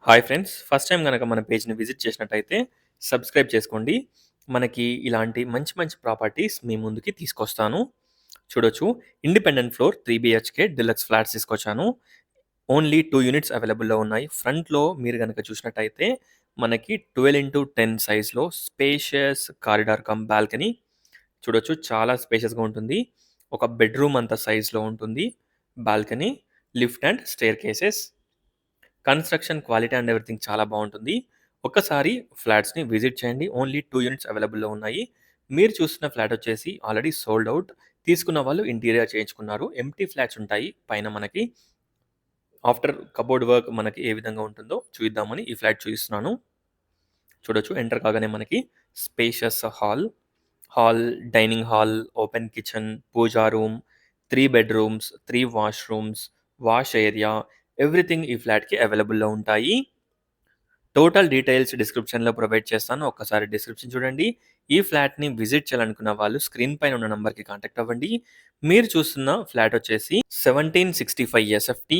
Hi friends! First time గనక మన పేజ్‌ని visit చేసినట్టయితే సబ్స్క్రైబ్ చేసుకోండి. మనకి ఇలాంటి మంచి మంచి ప్రాపర్టీస్ మీ ముందుకి తీసుకొస్తాను. చూడొచ్చు. Independent floor 3 BHK deluxe flats తీసుకొచ్చాను. ఓన్లీ 2 యూనిట్స్ అవైలబుల్‌లో ఉన్నాయి. ఫ్రంట్‌లో మీరు గనక చూసినట్టయితే మనకి 12x10 సైజ్‌లో స్పేషియస్ కారిడార్ కమ్ బాల్కనీ చూడొచ్చు. చాలా స్పేషియస్‌గా ఉంటుంది. ఒక బెడ్‌రూమ్ అంత సైజ్‌లో ఉంటుంది. Balcony, lift and staircases. Construction quality and everything చాలా బావుంటుంది. ఒక్కసారి ఫ్లాట్స్‌ని విజిట్ చేయండి. ఓన్లీ 2 యూనిట్స్ అవైలబుల్‌లో ఉన్నాయి. మీరు చూస్తున్న ఫ్లాట్ వచ్చేసి ఆల్రెడీ సోల్డ్ ఔట్. తీసుకున్న వాళ్ళు ఇంటీరియర్ చేయించుకున్నారు. ఎంప్టీ ఫ్లాట్స్ ఉంటాయి పైన మనకి. ఆఫ్టర్ కబోర్డ్ వర్క్ మనకి ఏ విధంగా ఉంటుందో చూయిద్దామని ఈ ఫ్లాట్ చూపిస్తున్నాను. చూడొచ్చు. ఎంటర్ కాగానే మనకి spacious hall, dining hall, open kitchen, puja room, 3 bedrooms, 3 washrooms, wash area everything ఈ ఫ్లాట్‌కి అవైలబుల్‌లో ఉంటాయి. టోటల్ డీటెయిల్స్ డిస్క్రిప్షన్‌లో ప్రొవైడ్ చేస్తాను. ఒక్కసారి డిస్క్రిప్షన్ చూడండి. ఈ ఫ్లాట్‌ని విజిట్ చేయాలనుకున్న వాళ్ళు స్క్రీన్ పైన ఉన్న నంబర్‌కి కాంటాక్ట్ అవ్వండి. మీరు చూస్తున్న ఫ్లాట్ వచ్చేసి 1765 ఎస్ఎఫ్టీ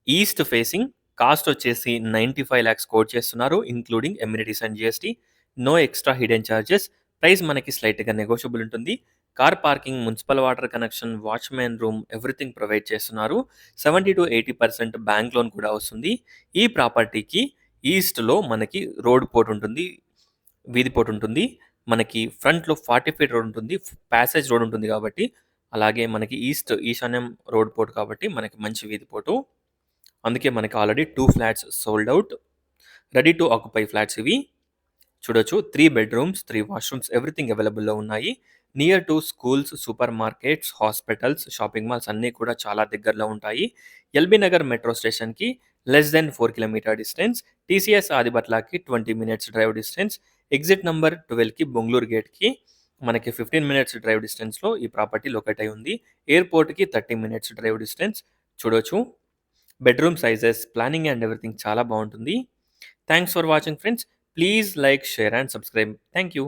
ఈస్ట్ ఫేసింగ్. కాస్ట్ వచ్చేసి 95 లాక్స్ కోట్ చేస్తున్నారు. Including amenities and GST. No extra hidden charges. Price మనకి స్లైట్‌గా నెగోషియబుల్ ఉంటుంది. Car parking, municipal water connection, watchman room everything provide చేస్తున్నారు. 70-80% బ్యాంక్ లోన్ కూడా వస్తుంది. ఈ ప్రాపర్టీకి ఈస్ట్‌లో మనకి రోడ్ పోర్ట్ ఉంటుంది. వీధి పోర్ట్ ఉంటుంది. మనకి ఫ్రంట్‌లో 40 ఫీట్ రోడ్ ఉంటుంది. ప్యాసేజ్ రోడ్ ఉంటుంది కాబట్టి, అలాగే మనకి ఈశాన్యం రోడ్ పోర్ట్ కాబట్టి మనకి మంచి వీధి పోర్టు. అందుకే మనకి already 2 flats sold out. Ready to occupy flats ఇవి. చూడొచ్చు. 3 బెడ్‌రూమ్స్, 3 వాష్‌రూమ్స్ ఎవ్రీథింగ్ అవైలబుల్‌లో ఉన్నాయి. Near to schools, super markets, hospitals, shopping malls అన్నీ కూడా చాలా దగ్గరలో ఉంటాయి. ఎల్బీ నగర్ మెట్రో స్టేషన్‌కి less than 4 kilometre distance. TCS ఆదిబట్లకి 20 minutes drive distance. Exit number 12కి బొంగుళూరు గేట్‌కి మనకి 15 మినిట్స్ డ్రైవ్ డిస్టెన్స్‌లో ఈ ప్రాపర్టీ లొకేట్ అయి ఉంది. ఎయిర్‌పోర్ట్‌కి 30 మినిట్స్ డ్రైవ్ డిస్టెన్స్. చూడొచ్చు. Bedroom sizes, planning and everything చాలా బావుంటుంది. Thanks for watching friends. Please like, share and subscribe. Thank you.